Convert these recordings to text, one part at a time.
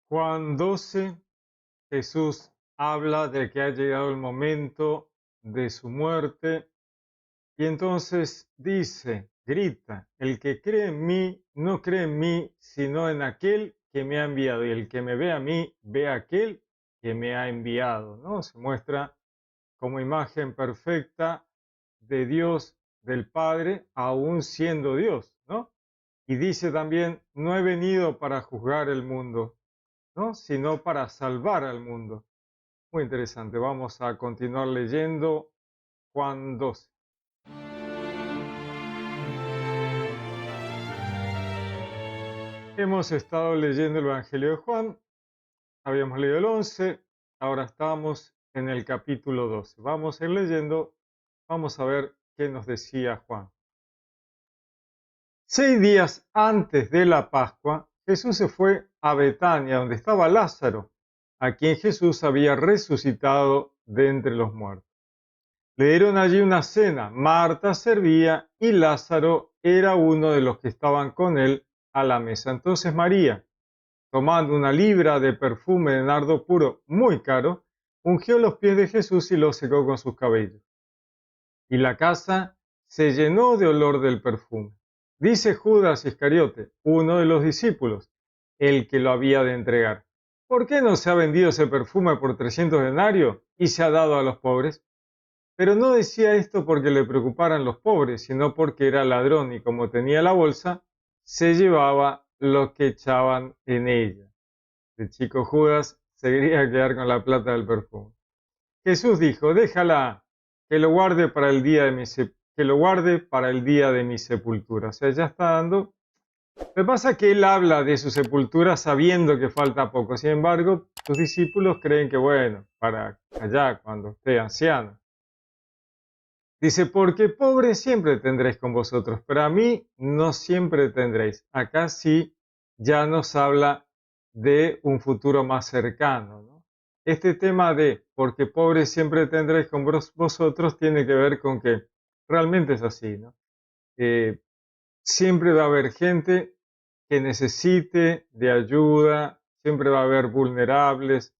Juan 12, Jesús habla de que ha llegado el momento de su muerte y entonces dice, grita, el que cree en mí no cree en mí, sino en aquel que me ha enviado. Y el que me ve a mí, ve a aquel que me ha enviado, ¿no? Se muestra como imagen perfecta de Dios, del Padre, aún siendo Dios, ¿no? Y dice también, no he venido para juzgar el mundo, ¿no? Sino para salvar al mundo. Muy interesante. Vamos a continuar leyendo Juan 12. Hemos estado leyendo el Evangelio de Juan, habíamos leído el 11, ahora estamos en el capítulo 12. Vamos a ir leyendo, vamos a ver qué nos decía Juan. 6 días antes de la Pascua, Jesús se fue a Betania, donde estaba Lázaro, a quien Jesús había resucitado de entre los muertos. Le dieron allí una cena. Marta servía y Lázaro era uno de los que estaban con él a la mesa. Entonces María, tomando una libra de perfume de nardo puro muy caro, ungió los pies de Jesús y los secó con sus cabellos. Y la casa se llenó de olor del perfume. Dice Judas Iscariote, uno de los discípulos, el que lo había de entregar: ¿por qué no se ha vendido ese perfume por 300 denarios y se ha dado a los pobres? Pero no decía esto porque le preocuparan los pobres, sino porque era ladrón y como tenía la bolsa, se llevaba lo que echaban en ella. El chico Judas se quería quedar con la plata del perfume. Jesús dijo, déjala, que lo guarde para el día de mi sepultura. O sea, ya está dando. Lo que pasa es que él habla de su sepultura sabiendo que falta poco. Sin embargo, sus discípulos creen que, bueno, para allá, cuando esté anciano. Dice, porque pobres siempre tendréis con vosotros, pero a mí no siempre tendréis. Acá sí ya nos habla de un futuro más cercano, ¿no? Este tema de porque pobres siempre tendréis con vosotros tiene que ver con que realmente es así, ¿no? Siempre va a haber gente que necesite de ayuda, siempre va a haber vulnerables,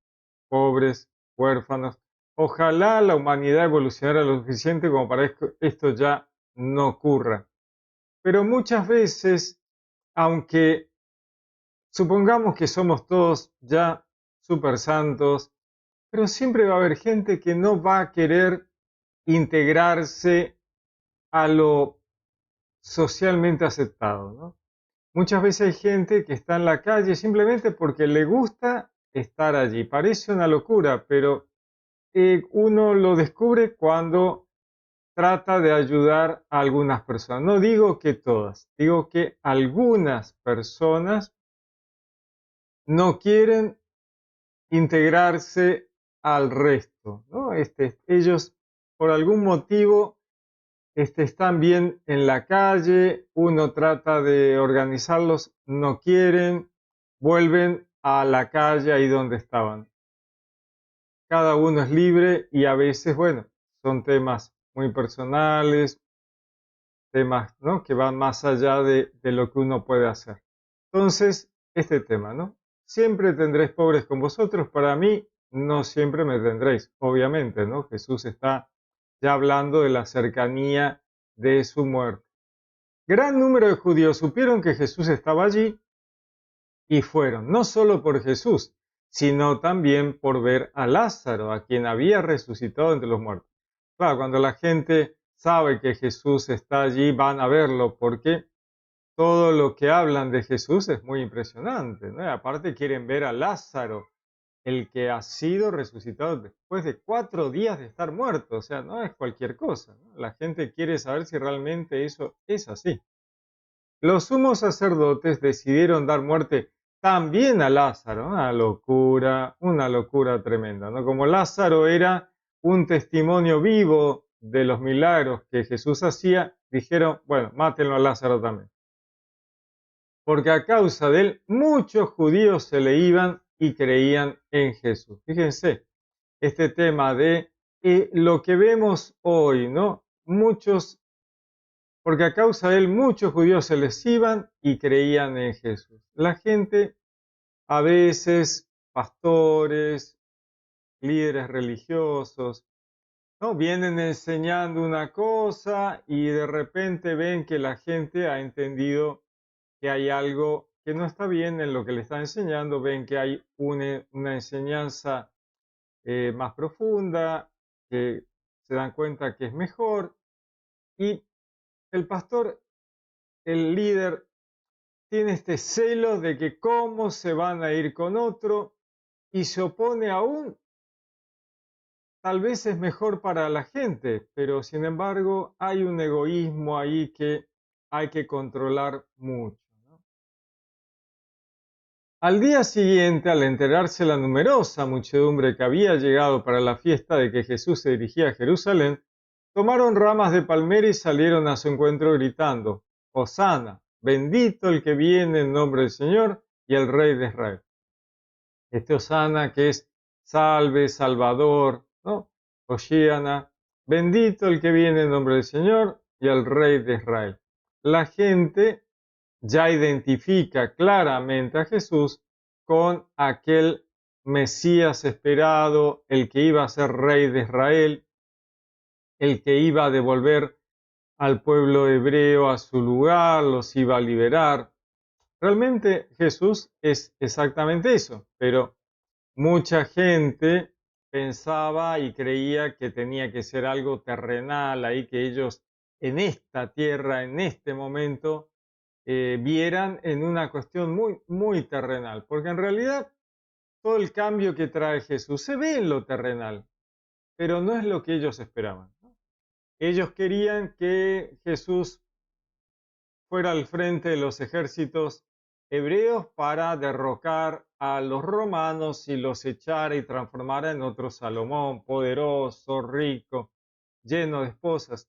pobres, huérfanos. Ojalá la humanidad evolucionara lo suficiente como para esto ya no ocurra. Pero muchas veces, aunque supongamos que somos todos ya super santos, pero siempre va a haber gente que no va a querer integrarse a lo socialmente aceptado, ¿no? Muchas veces hay gente que está en la calle simplemente porque le gusta estar allí. Parece una locura, pero uno lo descubre cuando trata de ayudar a algunas personas. No digo que todas, digo que algunas personas no quieren integrarse al resto, ¿no? Ellos, por algún motivo, están bien en la calle, uno trata de organizarlos, no quieren, vuelven a la calle ahí donde estaban. Cada uno es libre y a veces, bueno, son temas muy personales, temas, ¿no?, que van más allá de lo que uno puede hacer. Entonces, este tema, ¿no? Siempre tendréis pobres con vosotros, para mí no siempre me tendréis, obviamente, ¿no? Jesús está ya hablando de la cercanía de su muerte. Gran número de judíos supieron que Jesús estaba allí y fueron, no solo por Jesús, sino también por ver a Lázaro, a quien había resucitado entre los muertos. Claro, cuando la gente sabe que Jesús está allí, van a verlo, porque todo lo que hablan de Jesús es muy impresionante, ¿no? Y aparte quieren ver a Lázaro, el que ha sido resucitado después de 4 días de estar muerto. O sea, no es cualquier cosa, ¿no? La gente quiere saber si realmente eso es así. Los sumos sacerdotes decidieron dar muerte también a Lázaro, una locura tremenda, ¿no? Como Lázaro era un testimonio vivo de los milagros que Jesús hacía, dijeron, bueno, mátenlo a Lázaro también. Porque a causa de él muchos judíos se le iban y creían en Jesús. Fíjense, este tema de lo que vemos hoy, ¿no? Porque a causa de él muchos judíos se les iban y creían en Jesús. La gente a veces pastores, líderes religiosos, ¿no? Vienen enseñando una cosa y de repente ven que la gente ha entendido que hay algo que no está bien en lo que le está enseñando, ven que hay una enseñanza más profunda, que se dan cuenta que es mejor y el pastor, el líder, tiene este celo de que cómo se van a ir con otro y se opone aún. Tal vez es mejor para la gente, pero sin embargo hay un egoísmo ahí que hay que controlar mucho, ¿no? Al día siguiente, al enterarse la numerosa muchedumbre que había llegado para la fiesta de que Jesús se dirigía a Jerusalén, tomaron ramas de palmera y salieron a su encuentro gritando: Hosana, bendito el que viene en nombre del Señor y el Rey de Israel. Este Hosana que es salve, salvador, ¿no? Hoshiana, bendito el que viene en nombre del Señor y el Rey de Israel. La gente ya identifica claramente a Jesús con aquel Mesías esperado, el que iba a ser Rey de Israel, el que iba a devolver al pueblo hebreo a su lugar, los iba a liberar. Realmente Jesús es exactamente eso, pero mucha gente pensaba y creía que tenía que ser algo terrenal, ahí que ellos en esta tierra, en este momento, vieran en una cuestión muy, muy terrenal, porque en realidad todo el cambio que trae Jesús se ve en lo terrenal, pero no es lo que ellos esperaban, ¿no? Ellos querían que Jesús fuera al frente de los ejércitos hebreos para derrocar a los romanos y los echara y transformara en otro Salomón, poderoso, rico, lleno de esposas.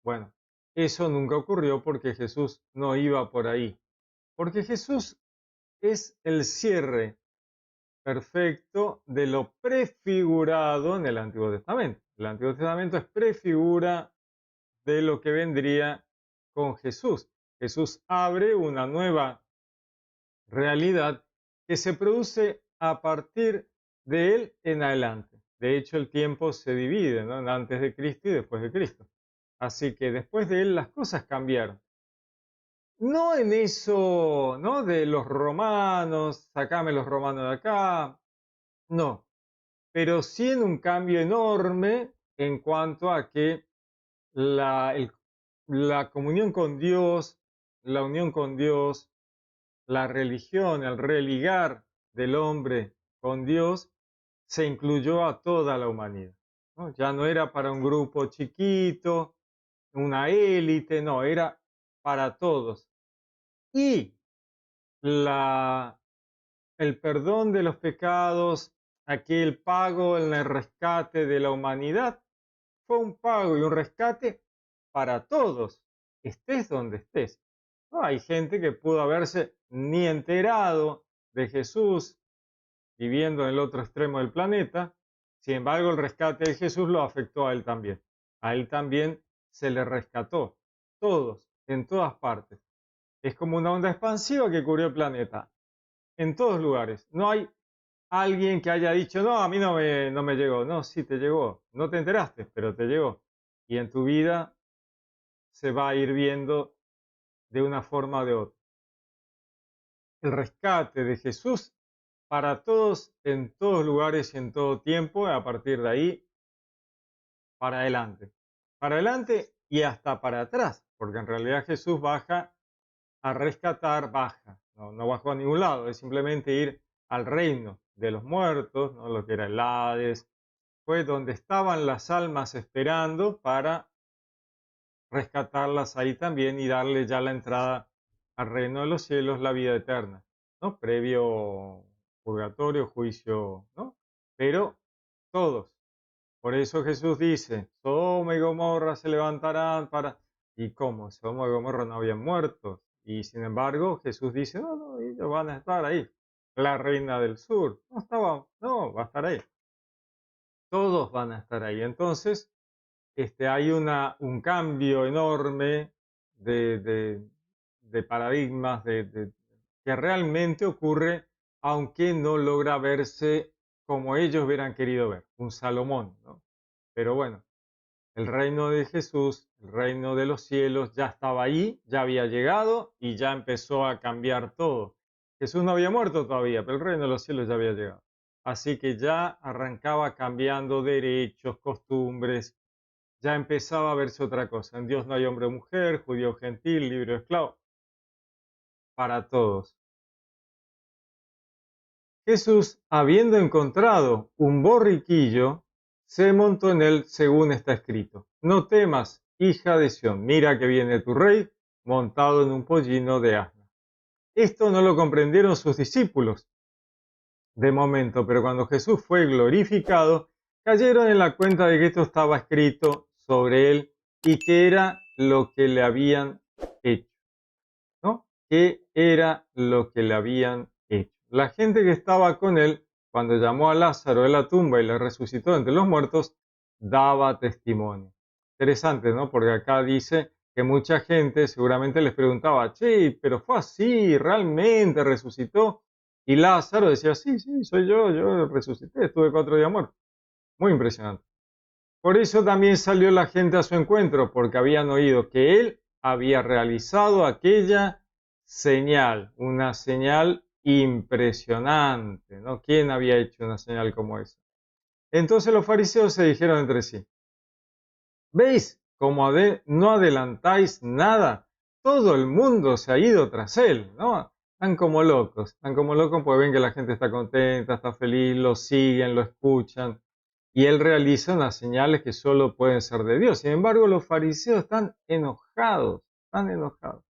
Bueno, eso nunca ocurrió porque Jesús no iba por ahí, porque Jesús es el cierre perfecto de lo prefigurado en el Antiguo Testamento. El Antiguo Testamento es prefigura de lo que vendría con Jesús. Jesús abre una nueva realidad que se produce a partir de él en adelante. De hecho, el tiempo se divide, ¿no? En antes de Cristo y después de Cristo. Así que después de él las cosas cambiaron. No en eso, ¿no? De los romanos, sacame los romanos de acá, no, pero sí en un cambio enorme en cuanto a que la comunión con Dios, la unión con Dios, la religión, el religar del hombre con Dios, se incluyó a toda la humanidad, ¿no? Ya no era para un grupo chiquito, una élite, no, era para todos. Y la, el perdón de los pecados, aquel pago en el rescate de la humanidad, fue un pago y un rescate para todos, estés donde estés. No, hay gente que pudo haberse ni enterado de Jesús viviendo en el otro extremo del planeta, sin embargo el rescate de Jesús lo afectó a él también. A él también se le rescató, todos, en todas partes. Es como una onda expansiva que cubrió el planeta, en todos lugares. No hay alguien que haya dicho, no, a mí no me llegó. No, sí te llegó. No te enteraste, pero te llegó. Y en tu vida se va a ir viendo de una forma o de otra. El rescate de Jesús para todos, en todos lugares y en todo tiempo, a partir de ahí, para adelante. Para adelante y hasta para atrás, porque en realidad Jesús baja a rescatar, baja, no bajó a ningún lado, es simplemente ir al reino de los muertos, ¿no? Lo que era el Hades, fue donde estaban las almas esperando para rescatarlas ahí también y darle ya la entrada al reino de los cielos, la vida eterna, ¿no? Previo purgatorio, juicio, ¿no? Pero todos. Por eso Jesús dice, Sodoma y Gomorra se levantarán para... ¿Y cómo? Sodoma y Gomorra no habían muerto. Y sin embargo, Jesús dice, no, ellos van a estar ahí. La reina del sur, no estaba, no, va a estar ahí. Todos van a estar ahí. Entonces, hay un cambio enorme de paradigmas, que realmente ocurre, aunque no logra verse como ellos hubieran querido ver, un Salomón, ¿no? Pero bueno, el reino de Jesús, el reino de los cielos, ya estaba ahí, ya había llegado y ya empezó a cambiar todo. Jesús no había muerto todavía, pero el reino de los cielos ya había llegado. Así que ya arrancaba cambiando derechos, costumbres, ya empezaba a verse otra cosa. En Dios no hay hombre o mujer, judío o gentil, libre o esclavo, para todos. Jesús, habiendo encontrado un borriquillo, se montó en él según está escrito. No temas, hija de Sión, mira que viene tu rey montado en un pollino de asna. Esto no lo comprendieron sus discípulos de momento, pero cuando Jesús fue glorificado, cayeron en la cuenta de que esto estaba escrito sobre él y que era lo que le habían hecho, ¿no? ¿Qué era lo que le habían hecho? La gente que estaba con él, cuando llamó a Lázaro de la tumba y le resucitó entre los muertos, daba testimonio. Interesante, ¿no? Porque acá dice que mucha gente seguramente les preguntaba, che, pero fue así, realmente resucitó. Y Lázaro decía, sí, sí, soy yo resucité, estuve 4 días muerto. Muy impresionante. Por eso también salió la gente a su encuentro, porque habían oído que él había realizado aquella señal, una señal impresionante, ¿no? ¿Quién había hecho una señal como esa? Entonces los fariseos se dijeron entre sí, ¿veis cómo no adelantáis nada? Todo el mundo se ha ido tras él, ¿no? Están como locos porque ven que la gente está contenta, está feliz, lo siguen, lo escuchan y él realiza unas señales que solo pueden ser de Dios. Sin embargo, los fariseos están enojados, están enojados.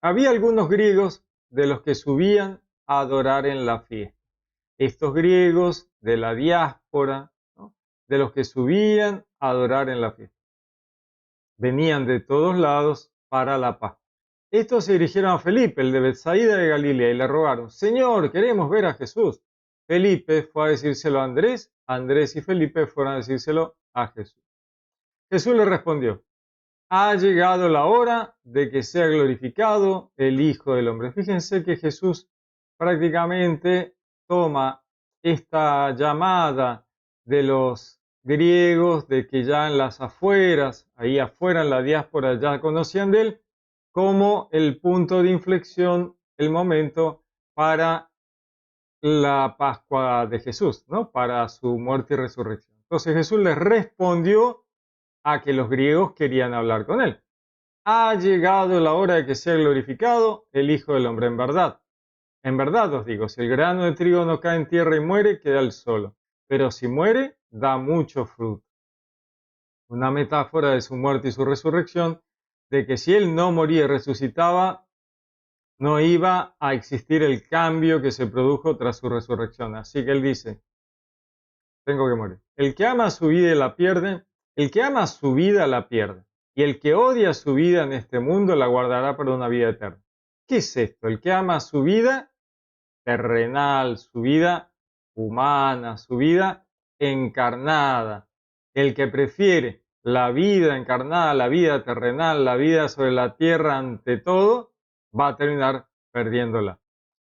Había algunos griegos de los que subían a adorar en la fiesta. Estos griegos de la diáspora, ¿no? De los que subían a adorar en la fiesta. Venían de todos lados para la paz. Estos se dirigieron a Felipe, el de Betsaida de Galilea, y le rogaron, Señor, queremos ver a Jesús. Felipe fue a decírselo a Andrés, Andrés y Felipe fueron a decírselo a Jesús. Jesús le respondió, ha llegado la hora de que sea glorificado el Hijo del Hombre. Fíjense que Jesús prácticamente toma esta llamada de los griegos, de que ya en las afueras, ahí afuera en la diáspora ya conocían de él, como el punto de inflexión, el momento para la Pascua de Jesús, ¿no? Para su muerte y resurrección. Entonces Jesús les respondió a que los griegos querían hablar con él. Ha llegado la hora de que sea glorificado el Hijo del Hombre. En verdad os digo, si el grano de trigo no cae en tierra y muere, queda él solo. Pero si muere, da mucho fruto. Una metáfora de su muerte y su resurrección, de que si él no moría y resucitaba, no iba a existir el cambio que se produjo tras su resurrección. Así que él dice, tengo que morir. El que ama su vida la pierde, el que ama su vida la pierde. Y el que odia su vida en este mundo la guardará para una vida eterna. ¿Qué es esto? El que ama su vida terrenal, su vida humana, su vida encarnada. El que prefiere la vida encarnada, la vida terrenal, la vida sobre la tierra ante todo, va a terminar perdiéndola.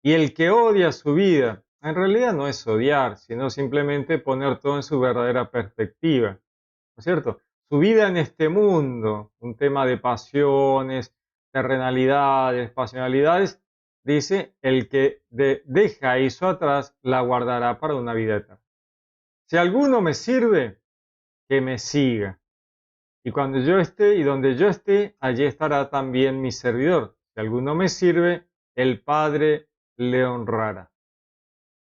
Y el que odia su vida, en realidad no es odiar, sino simplemente poner todo en su verdadera perspectiva, ¿no es cierto? Su vida en este mundo, un tema de pasiones, terrenalidades, pasionalidades, dice, el que deja eso atrás, la guardará para una vida eterna. Si alguno me sirve, que me siga. Y cuando yo esté y donde yo esté, allí estará también mi servidor. Si alguno me sirve, el Padre le honrará.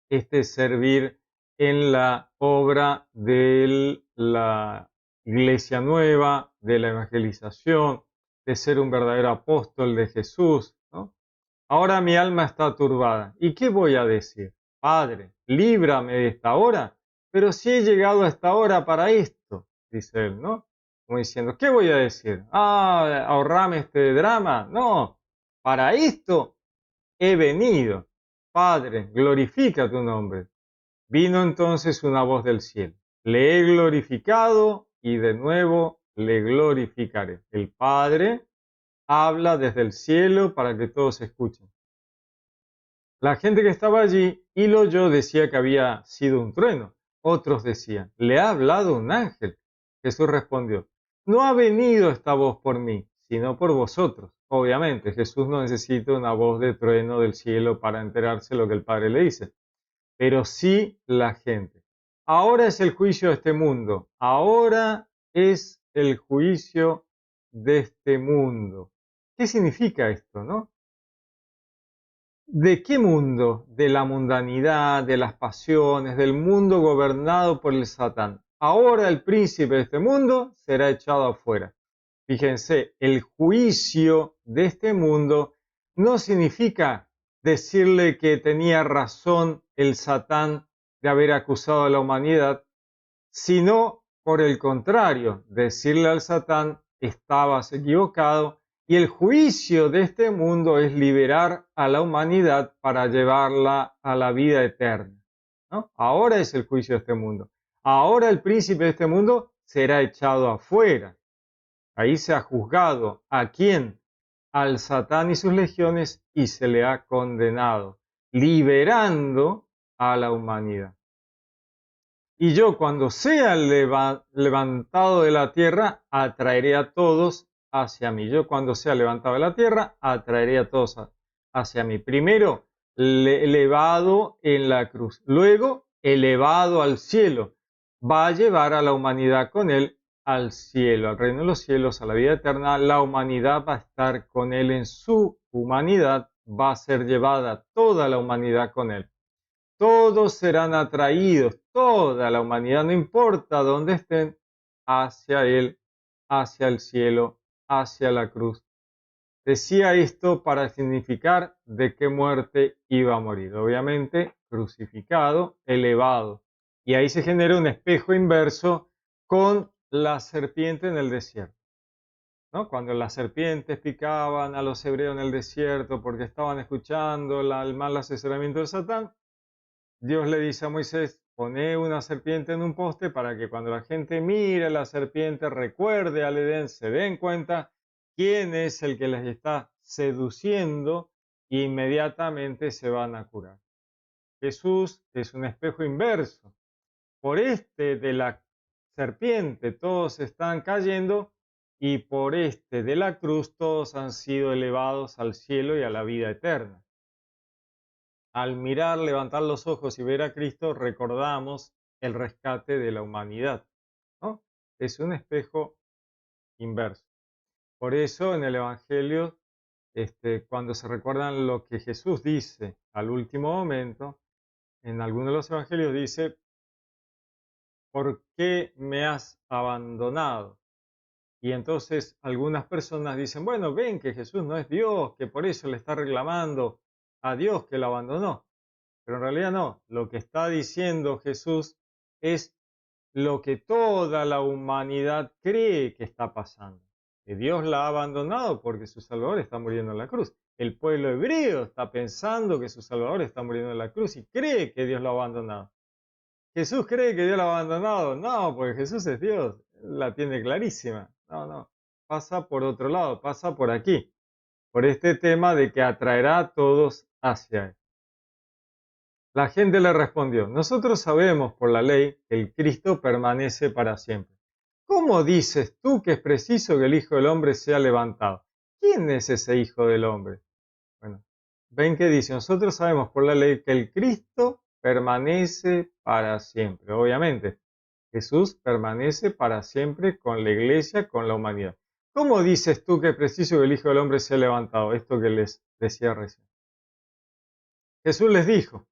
Este es servir en la obra de la Iglesia Nueva, de la evangelización, de ser un verdadero apóstol de Jesús, ¿no? Ahora mi alma está turbada. ¿Y qué voy a decir? Padre, líbrame de esta hora. Pero si he llegado a esta hora para esto, dice él, ¿no? Como diciendo, ¿qué voy a decir? Ahorrame este drama. No, para esto he venido. Padre, glorifica tu nombre. Vino entonces una voz del cielo. Le he glorificado y de nuevo le glorificaré. El Padre habla desde el cielo para que todos escuchen. La gente que estaba allí y lo oyó decía que había sido un trueno. Otros decían, le ha hablado un ángel. Jesús respondió, no ha venido esta voz por mí, sino por vosotros. Obviamente, Jesús no necesita una voz de trueno del cielo para enterarse de lo que el Padre le dice, pero sí la gente. Ahora es el juicio de este mundo. Ahora es el juicio de este mundo. ¿Qué significa esto, no? ¿De qué mundo? De la mundanidad, de las pasiones, del mundo gobernado por el Satán. Ahora el príncipe de este mundo será echado afuera. Fíjense, el juicio de este mundo no significa decirle que tenía razón el Satán de haber acusado a la humanidad, sino por el contrario, decirle al Satán, estabas equivocado, y el juicio de este mundo es liberar a la humanidad para llevarla a la vida eterna, ¿no? Ahora es el juicio de este mundo. Ahora el príncipe de este mundo será echado afuera. Ahí se ha juzgado a quién, al Satán y sus legiones, y se le ha condenado, liberando a la humanidad. Y yo, cuando sea levantado de la tierra, atraeré a todos hacia mí. Yo, cuando sea levantado de la tierra, atraeré a todos hacia mí. Primero, elevado en la cruz. Luego, elevado al cielo. Va a llevar a la humanidad con él al cielo, al reino de los cielos, a la vida eterna. La humanidad va a estar con él en su humanidad. Va a ser llevada toda la humanidad con él. Todos serán atraídos, toda la humanidad, no importa dónde estén, hacia Él, hacia el cielo, hacia la cruz. Decía esto para significar de qué muerte iba a morir. Obviamente, crucificado, elevado. Y ahí se genera un espejo inverso con la serpiente en el desierto, ¿no? Cuando las serpientes picaban a los hebreos en el desierto porque estaban escuchando el mal asesoramiento de Satán, Dios le dice a Moisés, pone una serpiente en un poste para que cuando la gente mire a la serpiente recuerde al Edén, se den cuenta quién es el que les está seduciendo e inmediatamente se van a curar. Jesús es un espejo inverso. Por este de la serpiente todos están cayendo y por este de la cruz todos han sido elevados al cielo y a la vida eterna. Al mirar, levantar los ojos y ver a Cristo, recordamos el rescate de la humanidad, ¿no? Es un espejo inverso. Por eso en el Evangelio, cuando se recuerdan lo que Jesús dice al último momento, en algunos de los Evangelios dice, ¿por qué me has abandonado? Y entonces algunas personas dicen, bueno, ven que Jesús no es Dios, que por eso le está reclamando a Dios que lo abandonó. Pero en realidad no, lo que está diciendo Jesús es lo que toda la humanidad cree que está pasando. Que Dios la ha abandonado porque su Salvador está muriendo en la cruz. El pueblo hebreo está pensando que su Salvador está muriendo en la cruz y cree que Dios lo ha abandonado. ¿Jesús cree que Dios lo ha abandonado? No, porque Jesús es Dios. La tiene clarísima. No. Pasa por otro lado, pasa por aquí. Por este tema de que atraerá a todos hacia Él. La gente le respondió, nosotros sabemos por la ley que el Cristo permanece para siempre. ¿Cómo dices tú que es preciso que el Hijo del Hombre sea levantado? ¿Quién es ese Hijo del Hombre? Bueno, ven que dice, nosotros sabemos por la ley que el Cristo permanece para siempre. Obviamente, Jesús permanece para siempre con la iglesia, con la humanidad. ¿Cómo dices tú que es preciso que el Hijo del Hombre sea levantado? Esto que les decía recién. Jesús les dijo,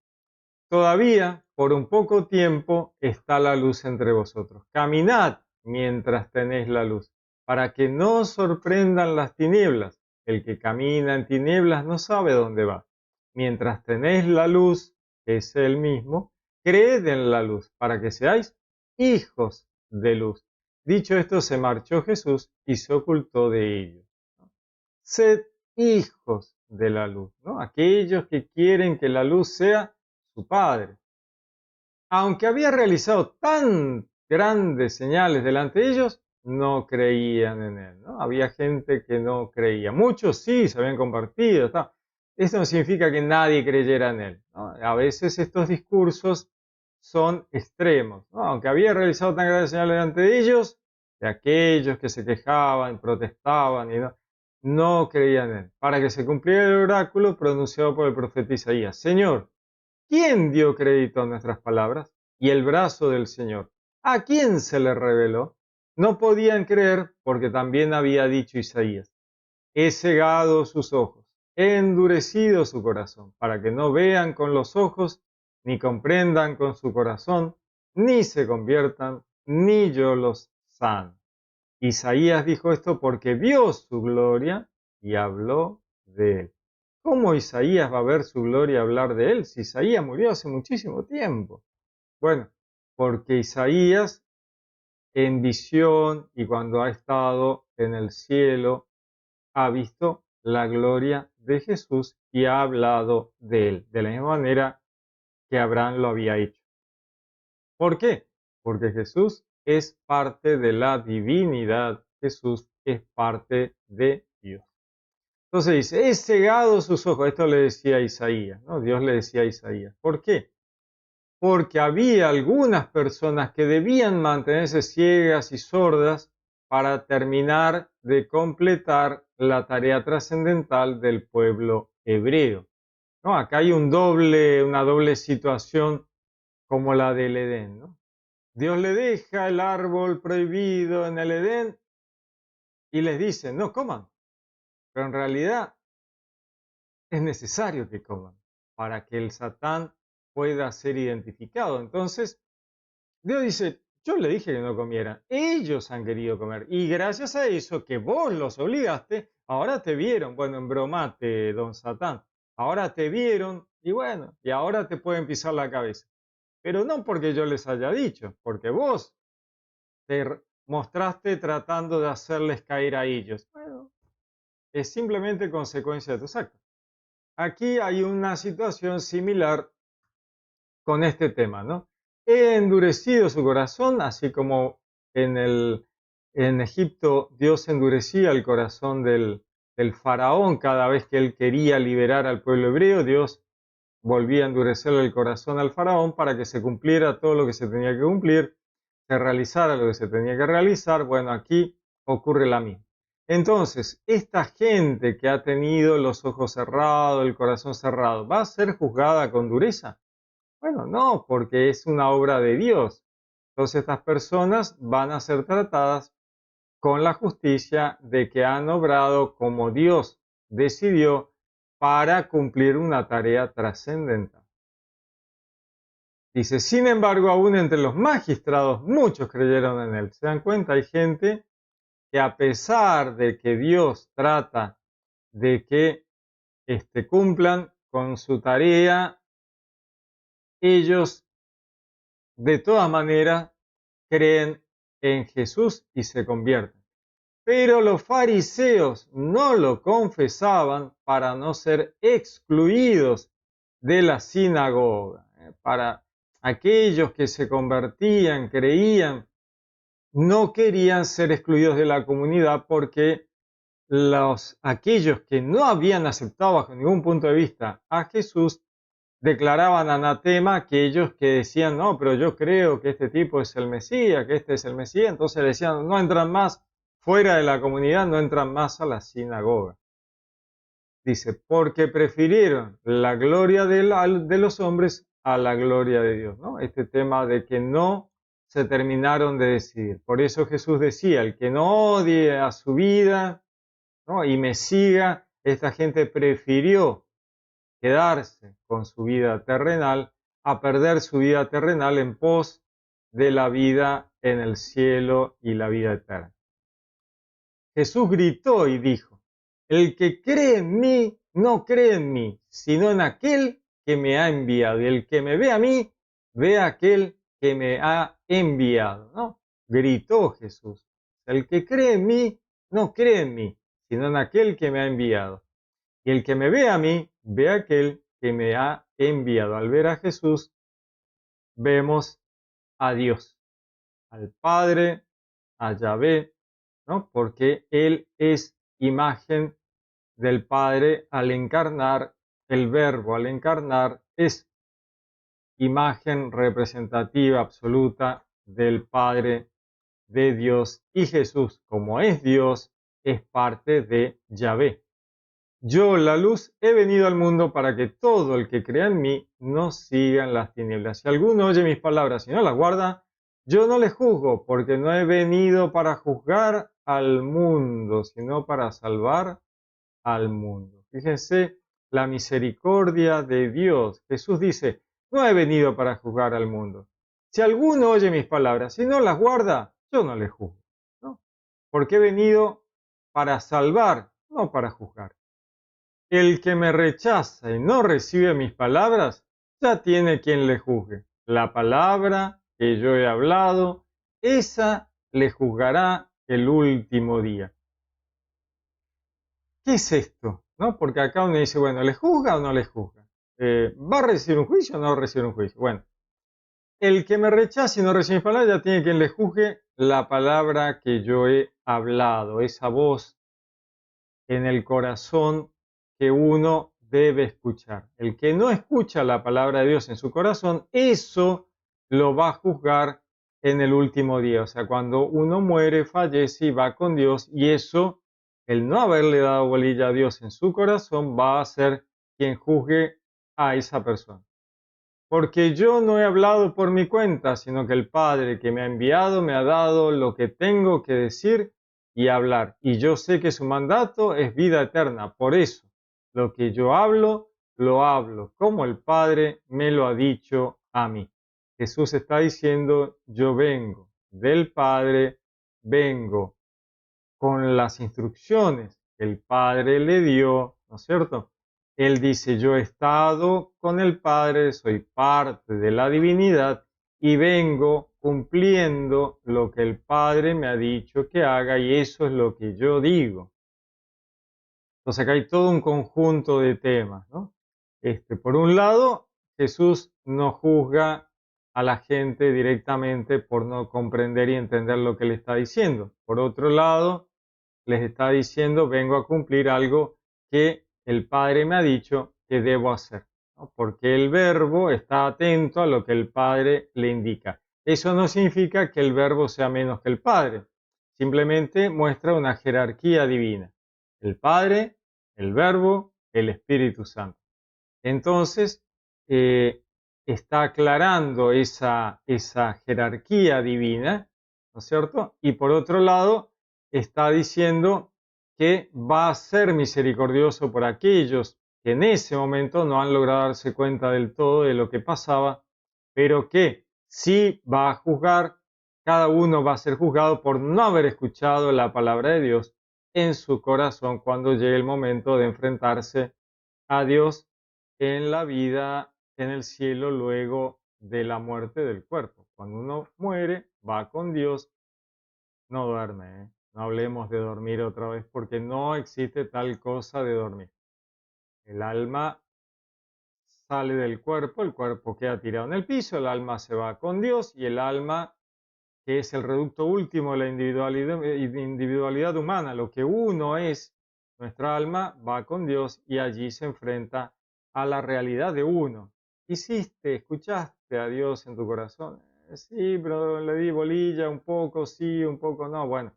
todavía por un poco tiempo está la luz entre vosotros. Caminad mientras tenéis la luz, para que no os sorprendan las tinieblas. El que camina en tinieblas no sabe dónde va. Mientras tenéis la luz, que es Él mismo, creed en la luz, para que seáis hijos de luz. Dicho esto, se marchó Jesús y se ocultó de ellos. Sed hijos de la luz, ¿no? Aquellos que quieren que la luz sea su Padre. Aunque había realizado tan grandes señales delante de ellos, no creían en Él, ¿no? Había gente que no creía. Muchos sí se habían convertido, Eso no significa que nadie creyera en él, ¿no? A veces estos discursos son extremos, ¿no? Aunque había realizado tan grandes señales delante de ellos, de aquellos que se quejaban, protestaban y no creían en él. Para que se cumpliera el oráculo pronunciado por el profeta Isaías. Señor, ¿quién dio crédito a nuestras palabras? Y el brazo del Señor, ¿a quién se le reveló? No podían creer porque también había dicho Isaías. He cegado sus ojos, he endurecido su corazón, para que no vean con los ojos, ni comprendan con su corazón, ni se conviertan, ni yo los sano. Isaías dijo esto porque vio su gloria y habló de él. ¿Cómo Isaías va a ver su gloria y hablar de él si Isaías murió hace muchísimo tiempo? Bueno, porque Isaías en visión y cuando ha estado en el cielo ha visto la gloria de Jesús y ha hablado de él, de la misma manera que Abraham lo había hecho. ¿Por qué? Porque Jesús es parte de la divinidad, Jesús es parte de Dios. Entonces dice, he cegado sus ojos, esto le decía a Isaías, ¿no? Dios le decía a Isaías. ¿Por qué? Porque había algunas personas que debían mantenerse ciegas y sordas para terminar de completar la tarea trascendental del pueblo hebreo. ¿No? Acá hay una doble situación como la del Edén, ¿no? Dios le deja el árbol prohibido en el Edén y les dice, no coman, pero en realidad es necesario que coman para que el Satán pueda ser identificado. Entonces, Dios dice, yo le dije que no comieran, ellos han querido comer y gracias a eso que vos los obligaste, ahora te vieron, bueno, embromate, don Satán, ahora te vieron y bueno, y ahora te pueden pisar la cabeza. Pero no porque yo les haya dicho, porque vos te mostraste tratando de hacerles caer a ellos. Bueno, es simplemente consecuencia de tus actos. Aquí hay una situación similar con este tema, ¿no? He endurecido su corazón, así como en Egipto Dios endurecía el corazón del faraón cada vez que él quería liberar al pueblo hebreo, Dios volvía a endurecerle el corazón al faraón para que se cumpliera todo lo que se tenía que cumplir, se realizara lo que se tenía que realizar. Bueno, aquí ocurre la misma. Entonces, esta gente que ha tenido los ojos cerrados, el corazón cerrado, ¿va a ser juzgada con dureza? Bueno, no, porque es una obra de Dios. Entonces estas personas van a ser tratadas con la justicia de que han obrado como Dios decidió para cumplir una tarea trascendental. Dice, sin embargo, aún entre los magistrados muchos creyeron en él. ¿Se dan cuenta? Hay gente que a pesar de que Dios trata de que cumplan con su tarea, ellos de todas maneras creen en Jesús y se convierten. Pero los fariseos no lo confesaban para no ser excluidos de la sinagoga. Para aquellos que se convertían, creían, no querían ser excluidos de la comunidad porque aquellos que no habían aceptado bajo ningún punto de vista a Jesús declaraban anatema aquellos que decían, no, pero yo creo que este tipo es el Mesías, que este es el Mesías, entonces decían, no entran más fuera de la comunidad, no entran más a la sinagoga. Dice, porque prefirieron la gloria de los hombres a la gloria de Dios, ¿no? Este tema de que no se terminaron de decidir. Por eso Jesús decía, el que no odie a su vida, ¿no? Y me siga, esta gente prefirió quedarse con su vida terrenal a perder su vida terrenal en pos de la vida en el cielo y la vida eterna. Jesús gritó y dijo, el que cree en mí no cree en mí, sino en aquel que me ha enviado. Y el que me ve a mí, ve a aquel que me ha enviado. ¿No? Gritó Jesús. El que cree en mí no cree en mí, sino en aquel que me ha enviado. Y el que me ve a mí, ve a aquel que me ha enviado. Al ver a Jesús, vemos a Dios, al Padre, a Yahvé, ¿no? Porque Él es imagen del Padre al encarnar el Verbo al encarnar es imagen representativa absoluta del Padre de Dios y Jesús, como es Dios, es parte de Yahvé. Yo, la luz, he venido al mundo para que todo el que crea en mí no siga en las tinieblas. Si alguno oye mis palabras y no las guarda, yo no le juzgo, porque no he venido para juzgar al mundo, sino para salvar al mundo. Fíjense la misericordia de Dios. Jesús dice, no he venido para juzgar al mundo. Si alguno oye mis palabras y no las guarda, yo no le juzgo, ¿no? Porque he venido para salvar, no para juzgar. El que me rechaza y no recibe mis palabras, ya tiene quien le juzgue. La palabra que yo he hablado, esa le juzgará el último día. ¿Qué es esto? ¿No? Porque acá uno dice, bueno, ¿le juzga o no le juzga? ¿Va a recibir un juicio o no va a recibir un juicio? Bueno, el que me rechace y no recibe mis palabras, ya tiene quien le juzgue la palabra que yo he hablado, esa voz en el corazón que uno debe escuchar. El que no escucha la palabra de Dios en su corazón, eso lo va a juzgar en el último día. O sea, cuando uno muere, fallece y va con Dios, y eso, el no haberle dado bolilla a Dios en su corazón, va a ser quien juzgue a esa persona. Porque yo no he hablado por mi cuenta, sino que el Padre que me ha enviado me ha dado lo que tengo que decir y hablar. Y yo sé que su mandato es vida eterna. Por eso, lo que yo hablo, lo hablo como el Padre me lo ha dicho a mí. Jesús está diciendo, yo vengo del Padre, vengo con las instrucciones que el Padre le dio, ¿no es cierto? Él dice, yo he estado con el Padre, soy parte de la divinidad y vengo cumpliendo lo que el Padre me ha dicho que haga y eso es lo que yo digo. Entonces acá hay todo un conjunto de temas, ¿no? Por un lado, Jesús no juzga a la gente directamente por no comprender y entender lo que le está diciendo. Por otro lado, les está diciendo, vengo a cumplir algo que el Padre me ha dicho que debo hacer, ¿no? Porque el verbo está atento a lo que el Padre le indica. Eso no significa que el verbo sea menos que el Padre, simplemente muestra una jerarquía divina. El Padre, el Verbo, el Espíritu Santo. Entonces, eh, está aclarando esa jerarquía divina, ¿no es cierto? Y por otro lado, está diciendo que va a ser misericordioso por aquellos que en ese momento no han logrado darse cuenta del todo de lo que pasaba, pero que sí va a juzgar, cada uno va a ser juzgado por no haber escuchado la palabra de Dios en su corazón cuando llegue el momento de enfrentarse a Dios en la vida, en el cielo, luego de la muerte del cuerpo. Cuando uno muere, va con Dios, no duerme, ¿eh? No hablemos de dormir otra vez porque no existe tal cosa de dormir. El alma sale del cuerpo, el cuerpo queda tirado en el piso, el alma se va con Dios y el alma, que es el reducto último de la individualidad humana, lo que uno es, nuestra alma va con Dios y allí se enfrenta a la realidad de uno. ¿Hiciste, escuchaste a Dios en tu corazón? Sí, pero le di bolilla un poco, sí, un poco no. Bueno,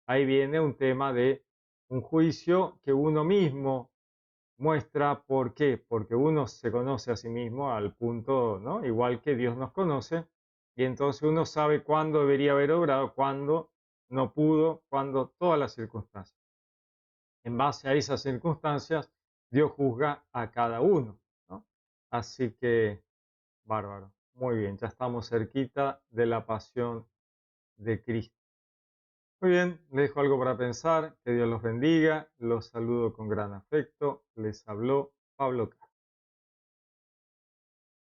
ahí viene un tema de un juicio que uno mismo muestra. ¿Por qué? Porque uno se conoce a sí mismo al punto, ¿no? Igual que Dios nos conoce, y entonces uno sabe cuándo debería haber obrado, cuándo no pudo, cuándo todas las circunstancias. En base a esas circunstancias, Dios juzga a cada uno, ¿no? Así que, bárbaro. Muy bien, ya estamos cerquita de la pasión de Cristo. Muy bien, les dejo algo para pensar. Que Dios los bendiga. Los saludo con gran afecto. Les habló Pablo Castro.